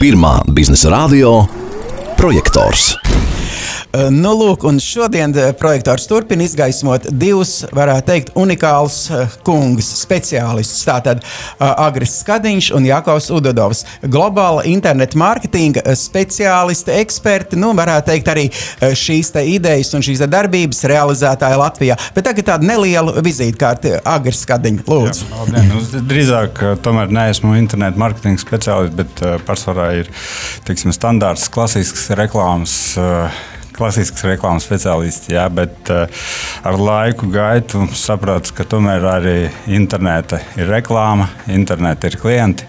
Pirmā biznesa radio projektors. Nu, lūk, un šodien projektors turpina izgaismot divus, varētu teikt, unikālus kungus, speciālistus. Tātad Agris Skadiņš un Jakovs Udodovs. Globāla interneta mārketinga speciālisti, eksperti, nu, varētu teikt arī šīs te idejas un šīs te darbības realizētāji Latvijā. Bet tagad tāda neliela vizītkārta Agris Skadiņš. Lūdzu. Jā, labdien. Drīzāk tomēr neesmu interneta mārketinga speciālists, bet pārsvarā ir, teiksim, standārts klasisks reklāmas speciālists, jā, bet ar laiku gaitu sapratu, ka tomēr arī interneta ir reklāma, interneta ir klienti,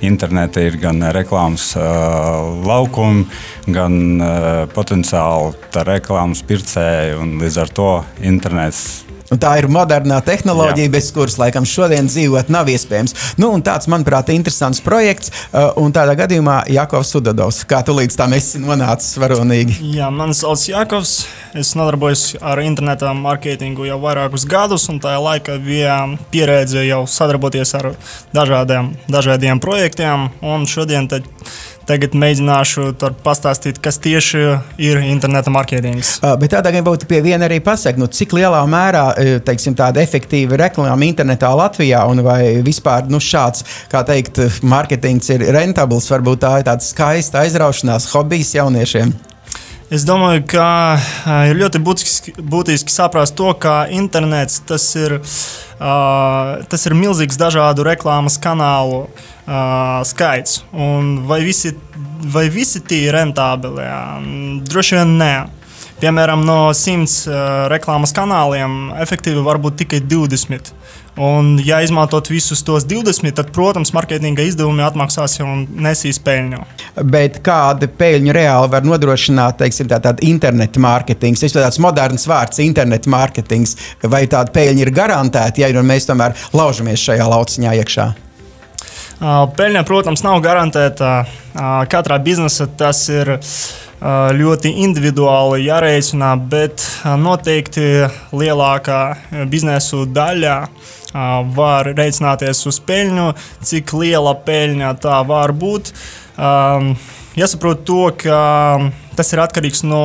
interneta ir gan reklāmas laukumi, gan potenciāli tā reklāmas pircēji, un līdz ar to internets. Un tā ir modernā tehnoloģija, bez kuras laikam šodien dzīvot nav iespējams. Nu, un tāds, manuprāt, interesants projekts, un tādā gadījumā Jakovs Udodovs. Kā tu līdz tam esi nonācis varonīgi? Jā, mani sauc Jakovs. Es nodarbojos ar interneta mārketingu jau vairākus gadus, un tajā laikā bija pieredze jau sadarboties ar dažādiem projektiem, un šodien tagad mēģināšu pastāstīt, kas tieši ir interneta mārketings. Bet tādā gan būtu pie viena arī pasaka, nu, cik lielā mērā, teiksim, tāda efektīva reklāma internetā Latvijā, un vai vispār, nu, šāds, kā teikt, mārketings ir rentabls, varbūt tā ir tāda skaista aizraušanās hobijs jauniešiem? Es domāju, ka ir ļoti būtiski saprast to, ka internets tas ir milzīgs dažādu reklāmas kanālu skaits. Un vai visi tie ir rentabili? Droši vien nē. Piemēram, no 100 reklāmas kanāliem efektīvi var būt tikai 20. Un, ja izmantot visus tos 20, tad, protams, marketinga izdevumi atmaksās un nesīs peļņu. Bet kāda peļņu reāli var nodrošināt, teiksim, tāda interneta mārketings? Tas ir tāds moderns vārds, interneta mārketings. Vai tāda peļņa ir garantēta, ja mēs tomēr laužamies šajā lauciņā iekšā? Peļņa, protams, nav garantēta. Katrā biznesa tas ir ļoti individuāli jārēķina, bet noteikti lielākā biznesu daļa var rēķināties uz peļņu. Cik liela peļņa tā var būt? Jāsaprot to, ka tas ir atkarīgs no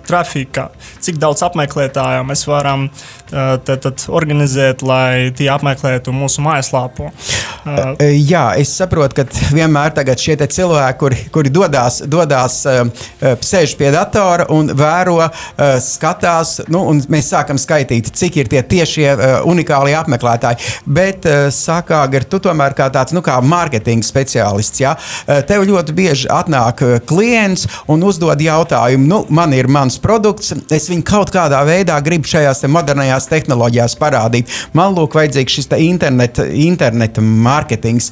trafika. Cik daudz apmeklētāju mēs varam organizēt, lai tie apmeklētu mūsu mājaslapu. Jā, es saprotu, ka vienmēr tagad šie cilvēki, kuri dodās sēž pie datora un vēro, skatās, nu, un mēs sākam skaitīt, cik ir tie tiešie unikālie apmeklētāji. Bet, saka, Agri, tu tomēr kā tāds, nu, kā mārketinga speciālists, jā, tev ļoti bieži atnāk klients un uzdod jautājumu, nu, man ir mans produkts, es viņu kaut kādā veidā gribu šajās modernajās tehnoloģijās parādīt. Man lūk vajadzīgs šis interneta mārketings.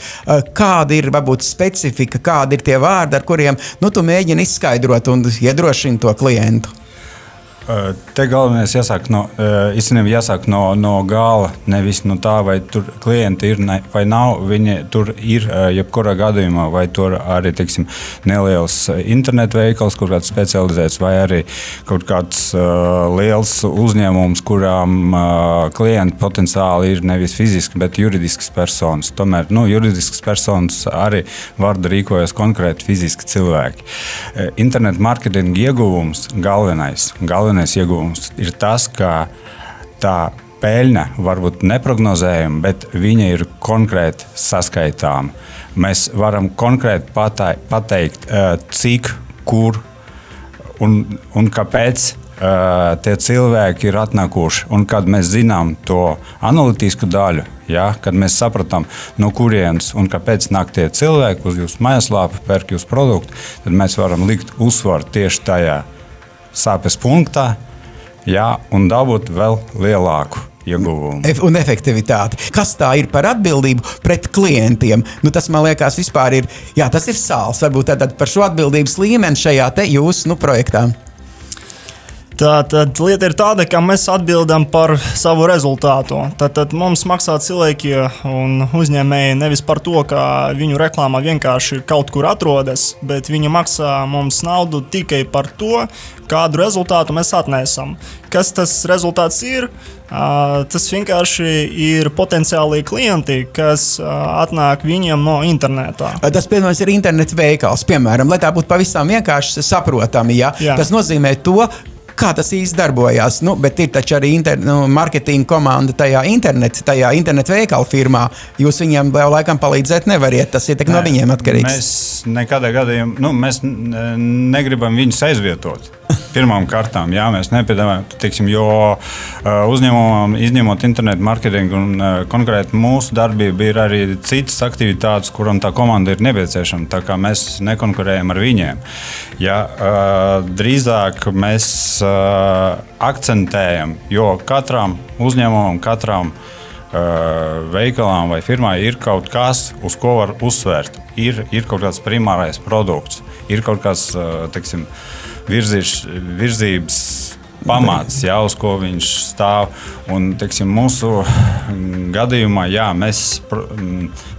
Kāda ir, varbūt, specifika, kādi ir tie vārdi, ar kuriem, nu, tu mēģini izskaidrot un iedrošini to klientu? Te galvenais jāsāk no gala, nevis no tā, vai tur klienti ir vai nav. Viņi tur ir jebkurā gadījumā, vai tur arī, teiksim, neliels internetu veikals, kur kāds specializēts, vai arī kaut kāds liels uzņēmums, kurām klienti potenciāli ir nevis fiziski, bet juridiskas personas. Tomēr, nu, juridiskas personas arī vārda rīkojas konkrēti fiziski cilvēki. Internetu mārketinga ieguvums galvenais ieguvums ir tas, ka tā peļņa var būt neprognozējama, bet viņa ir konkrēti saskaitāma. Mēs varam konkrēti pateikt, cik, kur un kāpēc tie cilvēki ir atnākuši. Un kad mēs zinām to analītisku daļu, ja, kad mēs sapratām, no kurienes un kāpēc nāk tie cilvēki uz jūsu mājaslapu, pērk jūsu produktu, tad mēs varam likt uzsvaru tieši tajā sāpes punktā, jā, un dabūt vēl lielāku ieguvumu. Un efektivitāti. Kas tā ir par atbildību pret klientiem? Nu, tas, man liekas, vispār ir, jā, tas ir sāls. Varbūt tad par šo atbildības līmeni šajā te jūsu projektā. Tātad lieta ir tāda, ka mēs atbildam par savu rezultātu. Tātad mums maksā cilvēki un uzņēmēji nevis par to, ka viņu reklāmā vienkārši kaut kur atrodas, bet viņi maksā mums naudu tikai par to, kādu rezultātu mēs atnesam. Kas tas rezultāts ir? Tas vienkārši ir potenciāli klienti, kas atnāk viņiem no interneta. Tas, piemēram, ir interneta veikals, piemēram, lai tā būtu pavisam vienkārši saprotami. Ja? Tas nozīmē to, kā tas īsti darbojās. Bet ir taču arī marketinga komanda tajā internet veikala firmā. Jūs viņiem vēl laikam palīdzēt nevariet. Tas ir no viņiem atkarīgs. Mēs nekādā gadījumā mēs negribam viņus aizvietot. Pirmām kārtām, jā, mēs nepiedāvājam, teiksim, jo uzņēmumam, izņemot internetu marketingu un konkrēti mūsu darbība, ir arī citas aktivitātes, kuram tā komanda ir nepieciešama, tā kā mēs nekonkurējam ar viņiem. Ja, drīzāk mēs akcentējam, jo katram uzņēmumam, katram veikalām vai firmai ir kaut kas, uz ko var uzsvērt. Ir kaut kāds primārais produkts, ir kaut kāds, teiksim, virzības pamats, jā, uz ko viņš stāv. Un, teiksim, mūsu gadījumā, jā, mēs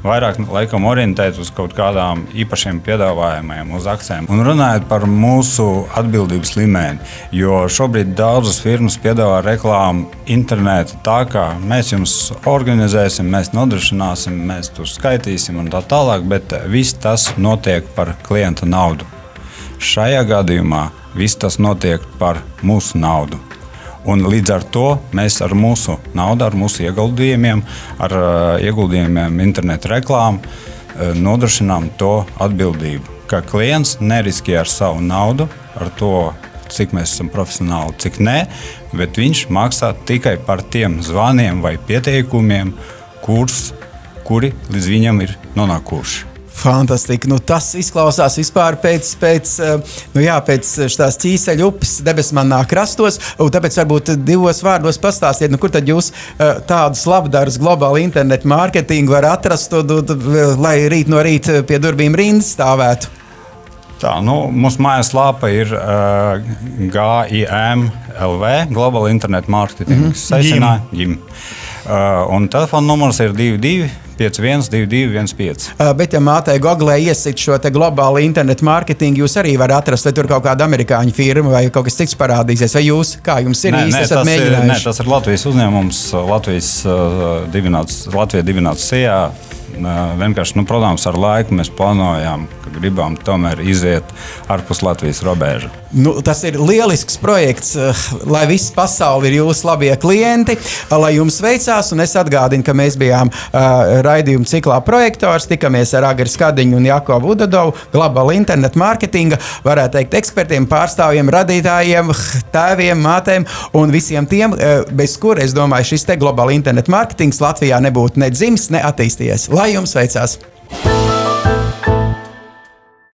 vairāk laikam orientēt uz kaut kādām īpašiem piedāvājumiem, uz akcijiem. Un runājot par mūsu atbildības līmeni, jo šobrīd daudzas firmas piedāvā reklāmu internetu tā, kā mēs jums organizēsim, mēs nodrošināsim, mēs tur skaitīsim un tā tālāk, bet viss tas notiek par klienta naudu. Šajā gadījumā viss tas notiek par mūsu naudu. Un līdz ar to mēs ar mūsu naudu, ar mūsu ieguldījumiem, internetu reklāmu nodrošinām to atbildību, ka klients neriskē ar savu naudu, ar to, cik mēs esam profesionāli, cik nē, bet viņš maksā tikai par tiem zvaniem vai pieteikumiem, kuri līdz viņam ir nonākuši. Fantastiski. Tas izklausās vispār pēc tās ķīseļu upes debesmannā krastos. Tāpēc varbūt divos vārdos pastāstiet, kur tad jūs tādus labdarus globālu internetu mārketingu var atrast, lai rīt no rīta pie durvīm rindas stāvētu? Tā, mūsu mājaslapa ir GIM.LV, Global Internet Marketing GIM. Un telefona numurs ir 22-51-22-15. Bet, ja mātei Googlē iesit šo te globālu internetu mārketingu, jūs arī varat atrast, vai tur kaut kāda amerikāņu firma vai kaut kas cits parādīsies, vai jūs, kā jums ir īsti esat mēģinājuši? Tas ir Latvijas uzņēmums, Latvija dibināts SIA. Vienkārši, protams, ar laiku mēs plānojām, ka gribam tomēr iziet ārpus Latvijas robežu. Tas ir lielisks projekts, lai viss pasauli ir jūsu labie klienti, lai jums veicās, un es atgādinu, ka mēs bijām raidījuma ciklā Projektors, tikamies ar Agri Skadiņu un Jakobu Udadovu, globāla internetu mārketinga, varētu teikt, ekspertiem, pārstāvjiem, radītājiem, tēviem, mātēm un visiem tiem, bez kur, es domāju, šis te globāla internetu mārketings Latvijā nebūtu ne dzimis, ne attīstījies. Lai jums veicās!